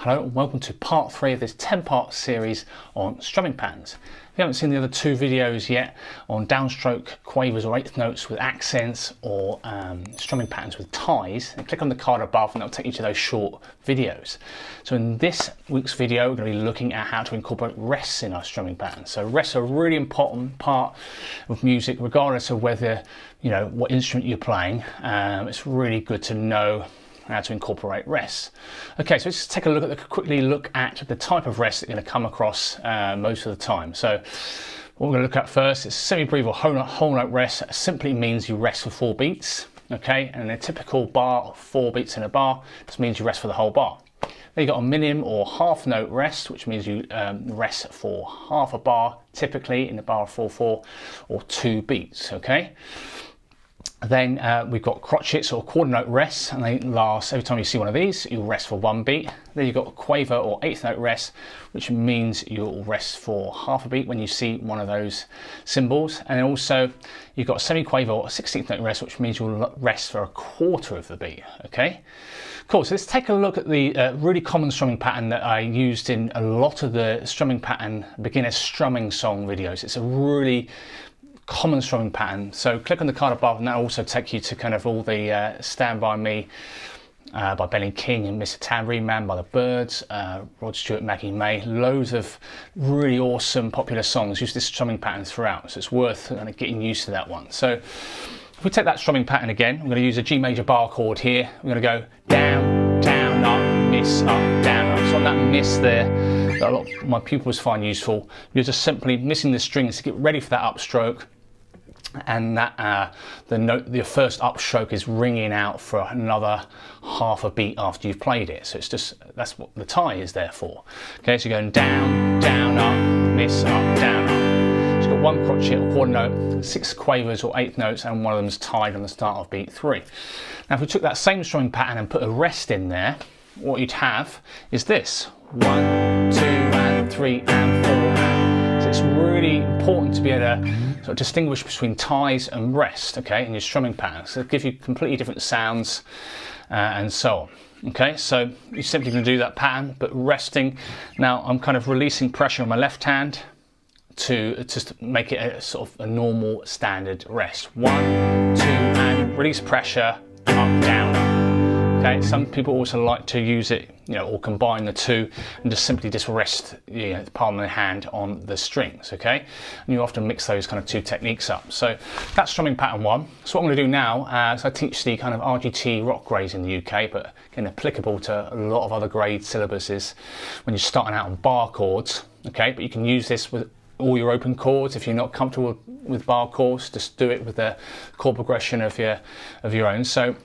Hello and welcome to part 3 of this 10-part series on strumming patterns. If you haven't seen the other 2 videos yet on downstroke, quavers or eighth notes with accents or strumming patterns with ties, then click on the card above and that'll take you to those short videos. So in this week's video we're going to be looking at how to incorporate rests in our strumming patterns. So rests are a really important part of music regardless of whether, what instrument you're playing. It's really good to know how to incorporate rests. Okay, so let's take a quickly look at the type of rest that you're going to come across most of the time. So what we're going to look at first is semi-brief or whole note rest. Simply means you rest for 4 beats. Okay, and a typical bar, 4 beats in a bar, just means you rest for the whole bar. Then you've got a minim or half note rest, which means you rest for half a bar, typically in the bar of 4/4 or 2 beats. Okay. Then we've got crotchets or quarter note rests, and they last, every time you see one of these, you'll rest for 1 beat. Then you've got a quaver or eighth note rest, which means you'll rest for half a beat when you see one of those symbols. And then also you've got a semi-quaver or 16th note rest, which means you'll rest for a quarter of the beat. Okay, cool. So let's take a look at the really common strumming pattern that I used in a lot of the strumming pattern beginner strumming song videos. It's a really common strumming pattern. So click on the card above and that'll also take you to kind of all the Stand By Me by Benny King and Mr. Tambourine Man by the Byrds, Rod Stewart, Maggie May, loads of really awesome popular songs use this strumming pattern throughout, so it's worth kind of getting used to that one. So if we take that strumming pattern again, I'm going to use a G major bar chord here. We're going to go down, down, up, miss, up, down, up. So on that miss there, that a lot of my pupils find useful. You're just simply missing the strings to get ready for that upstroke, and that the first upstroke is ringing out for another half a beat after you've played it. So it's just, that's what the tie is there for. Okay, so you're going down, down, up, miss, up, down, up. So you've got 1 crotchet or quarter note, 6 quavers or eighth notes, and one of them's tied on the start of beat 3. Now if we took that same strumming pattern and put a rest in there, what you'd have is this: 1, 2, and 3, and 4, and. So it's really important to be able to sort of distinguish between ties and rest, okay, in your strumming patterns. So it'll give you completely different sounds and so on. Okay, so you're simply going to do that pattern, but resting. Now I'm kind of releasing pressure on my left hand to just make it a sort of a normal standard rest. 1, 2, and release pressure, up, down, up. Okay, some people also like to use it, or combine the two and just rest the palm of the hand on the strings. Okay, and you often mix those kind of 2 techniques up. So that's strumming pattern 1. So what I'm going to do now, so I teach the kind of RGT rock grades in the UK, but again applicable to a lot of other grade syllabuses when you're starting out on bar chords. Okay, but you can use this with all your open chords. If you're not comfortable with bar chords, just do it with the chord progression of your own. So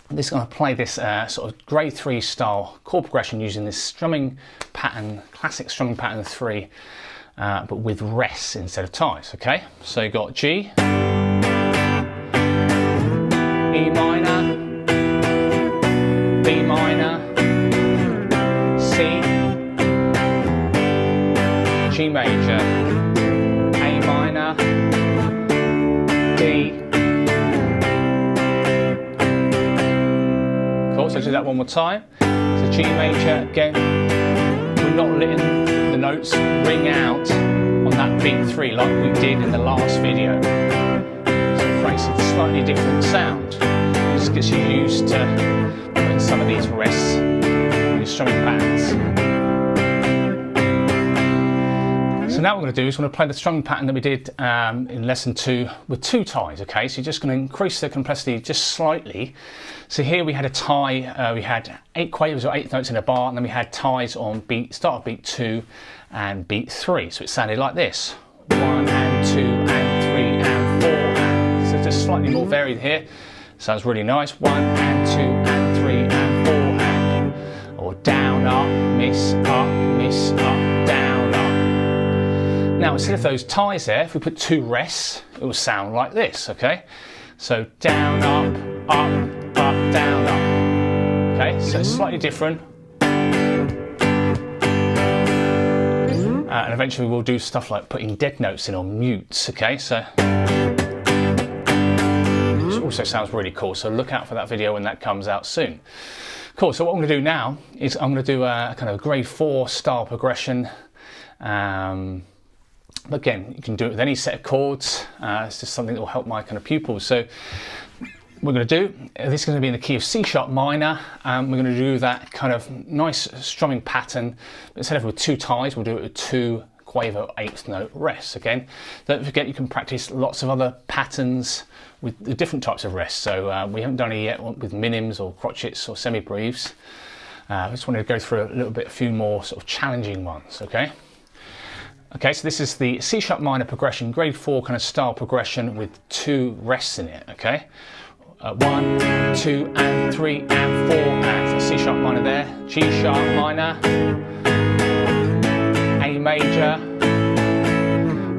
this is going to play this sort of grade 3 style chord progression using this strumming pattern, classic strumming pattern 3, but with rests instead of ties. Okay, so you got G, E minor, B minor, C, G major, A minor, D. So do that one more time. So G major again. We're not letting the notes ring out on that beat 3 like we did in the last video. So it creates a slightly different sound. It just gets you used to putting some of these rests in your strumming patterns. So now what we're going to do is we're going to play the strumming pattern that we did in lesson 2 with 2 ties. Okay, so you're just going to increase the complexity just slightly. So here we had a tie, we had 8 quavers or 8 notes in a bar, and then we had ties on start of beat 2 and beat 3. So it sounded like this: 1 and 2 and 3 and 4 and. So just slightly more varied here. Sounds really nice. 1 and 2 and 3 and 4 and. Or down, up, miss, up, down, up. Now instead of those ties there, if we put 2 rests, it will sound like this. Okay, so down, up, down, up. Okay, so it's slightly different. And eventually we'll do stuff like putting dead notes in or mutes. Okay, so which also sounds really cool. So look out for that video when that comes out soon. Cool, so what I'm going to do now is I'm going to do a kind of grade 4 style progression. Again, you can do it with any set of chords. It's just something that will help my kind of pupils. So we're going to do, this is going to be in the key of C sharp minor. We're going to do that kind of nice strumming pattern. Instead of with 2 ties, we'll do it with 2 quaver 8th note rests. Again, don't forget you can practice lots of other patterns with the different types of rests. So we haven't done it yet with minims or crotchets or semi-breves. I just wanted to go through a few more sort of challenging ones, okay? Okay, so this is the C sharp minor progression, grade 4 kind of style progression with 2 rests in it, okay? 1, 2, and 3, and 4, and so C sharp minor there, G sharp minor, A major,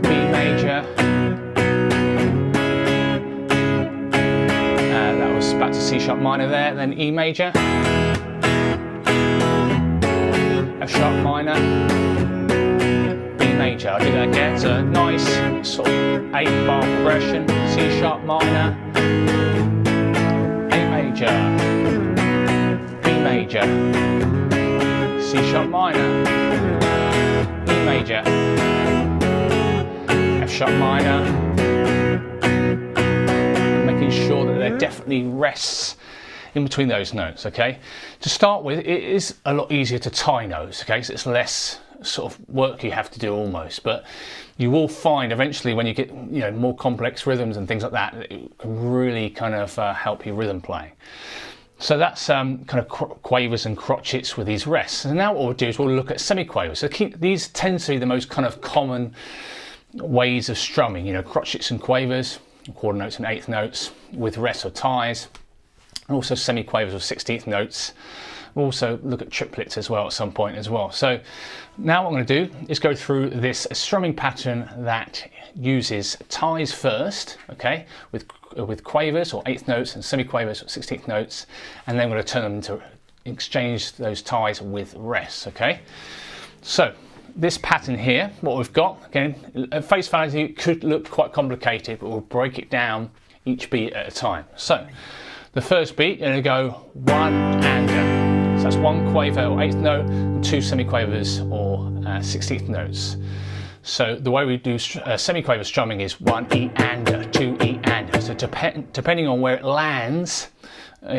B major, that was back to C sharp minor there, then E major, F sharp minor, major. I'll do that again. It's a nice sort of 8-bar progression. C sharp minor, A major, B major, C sharp minor, E major, F sharp minor. Making sure that there definitely rests in between those notes. Okay. To start with, it is a lot easier to tie notes. Okay, so it's less sort of work you have to do almost, but you will find eventually when you get more complex rhythms and things like that, it can really kind of help your rhythm playing. So that's kind of quavers and crotchets with these rests. And now what we'll do is we'll look at semi-quavers. So these tend to be the most kind of common ways of strumming, crotchets and quavers, quarter notes and 8th notes with rests or ties, and also semi-quavers or 16th notes. We'll also look at triplets as well at some point as well. So now what I'm going to do is go through this strumming pattern that uses ties first, okay, with quavers or 8th notes and semi-quavers or 16th notes, and then we're going to turn them to exchange those ties with rests, okay. So this pattern here, what we've got, again, at face value it could look quite complicated, but we'll break it down each beat at a time. So the first beat, you're going to go 1 and so that's 1 quaver or 8th note and 2 semi-quavers or 16th notes. So the way we do semi-quaver strumming is 1 E and 2 E and. So depending on where it lands,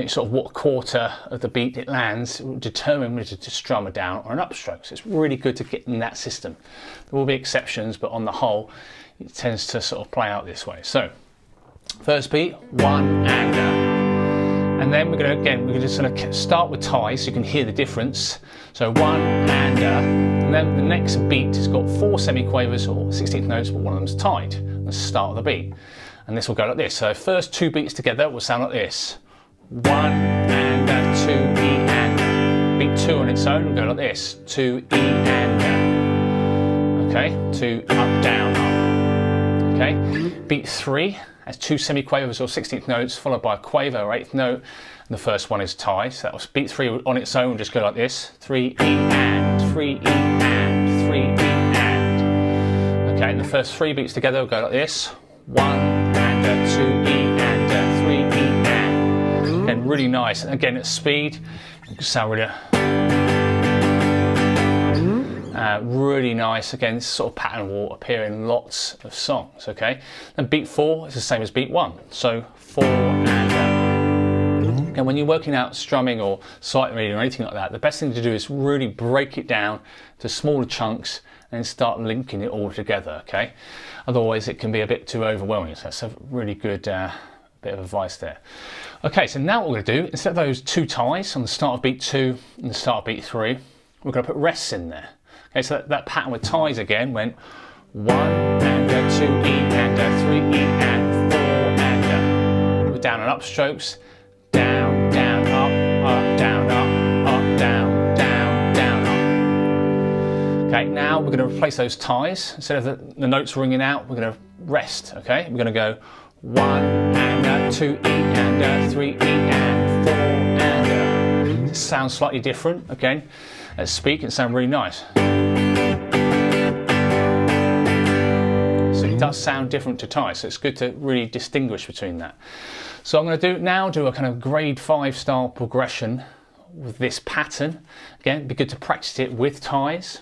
sort of what quarter of the beat it lands, will determine whether to strum a down or an upstroke. So it's really good to get in that system. There will be exceptions, but on the whole, it tends to sort of play out this way. So first beat, 1 and then we're just going to start with ties so you can hear the difference. So 1 and then the next beat has got 4 semi-quavers or 16th notes, but one of them's tied at the start of the beat. And this will go like this. So first 2 beats together will sound like this. 1 and 2 E and. Beat 2 on its own will go like this. 2 E and. Okay, 2 up, down, up. Okay, beat 3 has 2 semi-quavers or 16th notes followed by a quaver or 8th note, and the first one is tied. So that was beat 3 on its own will just go like this. 3 E and, 3 E and, 3 E and. Okay, and the first 3 beats together will go like this. 1 and 2 E and 3 E and. Again, really nice. And again, at speed, it can sound really really nice. Again, this sort of pattern will appear in lots of songs. Okay, and beat 4 is the same as beat 1. So 4 and when you're working out strumming or sight reading or anything like that, the best thing to do is really break it down to smaller chunks and start linking it all together. Okay, otherwise it can be a bit too overwhelming. So that's a really good bit of advice there. Okay, so now what we're going to do, instead of those 2 ties on the start of beat 2 and the start of beat 3, we're going to put rests in there. Okay, so that pattern with ties again went 1 and 2 E and 3 E and 4 and with down and up strokes, down, down, up, down, up, down, down, down, up. Okay, now we're going to replace those ties. Instead of the notes ringing out, we're going to rest. Okay, we're going to go 1 and 2 E and 3 E and 4 and. It sounds slightly different. Again, at speak, it sounds really nice. It does sound different to ties, so it's good to really distinguish between that. So I'm going to do a kind of grade 5 style progression with this pattern. Again, it'd be good to practice it with ties,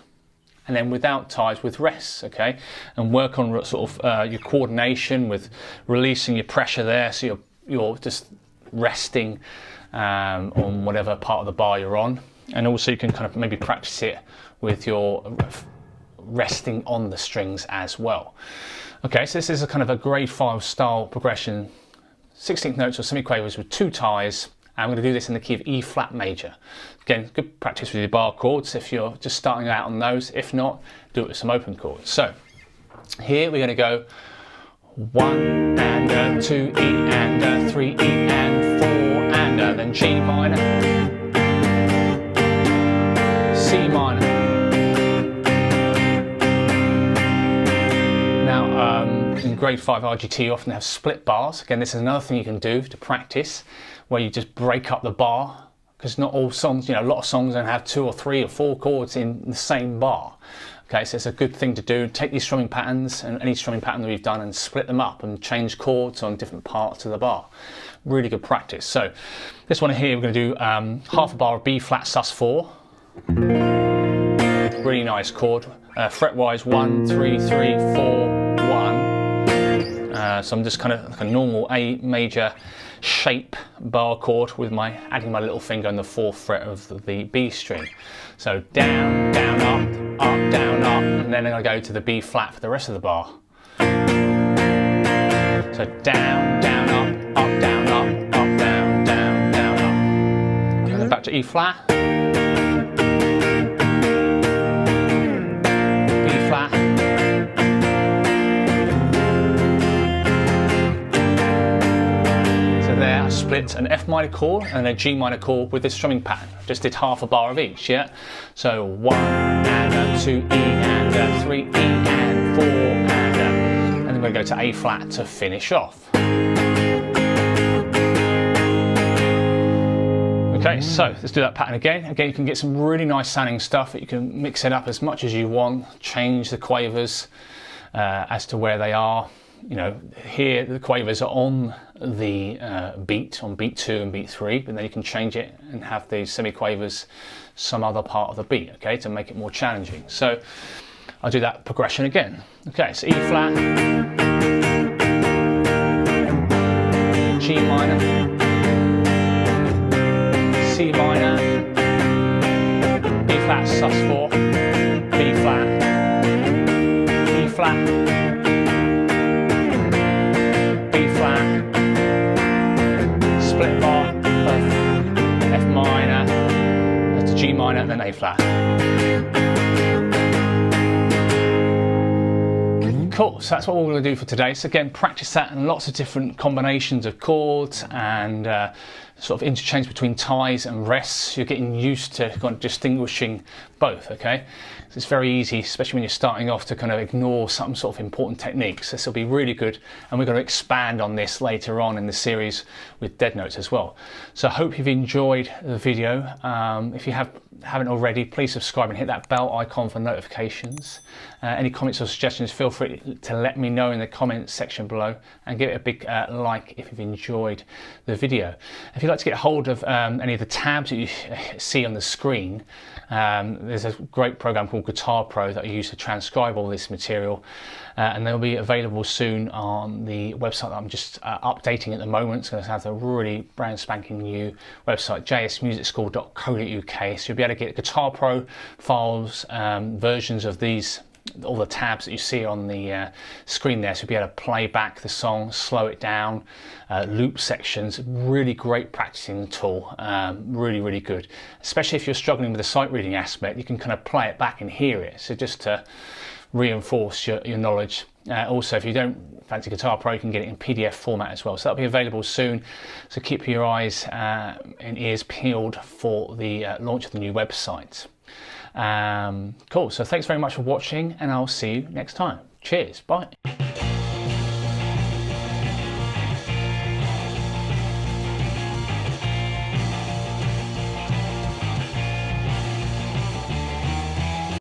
and then without ties with rests, okay? And work on sort of your coordination with releasing your pressure there, so you're just resting on whatever part of the bar you're on. And also you can kind of maybe practice it with your resting on the strings as well. Okay, so this is a kind of a grade 5 style progression, 16th notes or semiquavers with 2 ties. I'm going to do this in the key of E flat major. Again, good practice with your bar chords if you're just starting out on those. If not, do it with some open chords. So here we're going to go 1 and 2 E and 3 E and 4 and then G minor, C minor. Now in grade 5 RGT you often have split bars. Again, this is another thing you can do to practice, where you just break up the bar, because not all songs, a lot of songs don't have 2 or 3 or 4 chords in the same bar. Okay, so it's a good thing to do. Take these strumming patterns and any strumming pattern that we've done and split them up and change chords on different parts of the bar. Really good practice. So this one here, we're going to do half a bar of B flat sus4. Really nice chord. Fret wise 1, 3, 3, 4, 1. So I'm just kind of like a normal A major shape bar chord with adding my little finger on the 4th fret of the B string. So down, down, up, down, up, and then I'm going to go to the B flat for the rest of the bar. So down, down, up, down, up, down, down, down, up. And then back to E flat. B flat. There I split an F minor chord and a G minor chord with this strumming pattern. Just did half a bar of each, yeah? So 1 and 2 E and 3 E and 4 and then we're going to go to A flat to finish off. Okay, so let's do that pattern again. Again, you can get some really nice sounding stuff. You can mix it up as much as you want, change the quavers as to where they are. Here the quavers are on the beat, on beat 2 and beat 3, but then you can change it and have the semiquavers some other part of the beat, okay, to make it more challenging. So I'll do that progression again. Okay, so E flat, G minor, C minor, B flat sus4, B flat, E flat, split bar of F minor to G minor and then A flat. Cool, so that's what we're going to do for today. So again, practice that and lots of different combinations of chords and sort of interchange between ties and rests. You're getting used to kind of distinguishing both, okay? So it's very easy, especially when you're starting off, to kind of ignore some sort of important techniques. This will be really good, and we're going to expand on this later on in the series with dead notes as well. So I hope you've enjoyed the video. If you haven't already, please subscribe and hit that bell icon for notifications. Any comments or suggestions, feel free to let me know in the comments section below, and give it a big like if you've enjoyed the video. If you'd like to get hold of any of the tabs that you see on the screen, there's a great program called Guitar Pro that I use to transcribe all this material, and they'll be available soon on the website that I'm just updating at the moment. It's going to have a really brand spanking new website, Jsmusicschool.co.uk. So you'll be able to get Guitar Pro files, versions of these, all the tabs that you see on the screen there, so you'll be able to play back the song, slow it down, loop sections. Really great practicing tool, really good, especially if you're struggling with the sight reading aspect. You can kind of play it back and hear it, so just to reinforce your knowledge. Also, if you don't fancy Guitar Pro, you can get it in PDF format as well, so that'll be available soon. So keep your eyes and ears peeled for the launch of the new website. Cool, so thanks very much for watching, and I'll see you next time. Cheers, bye.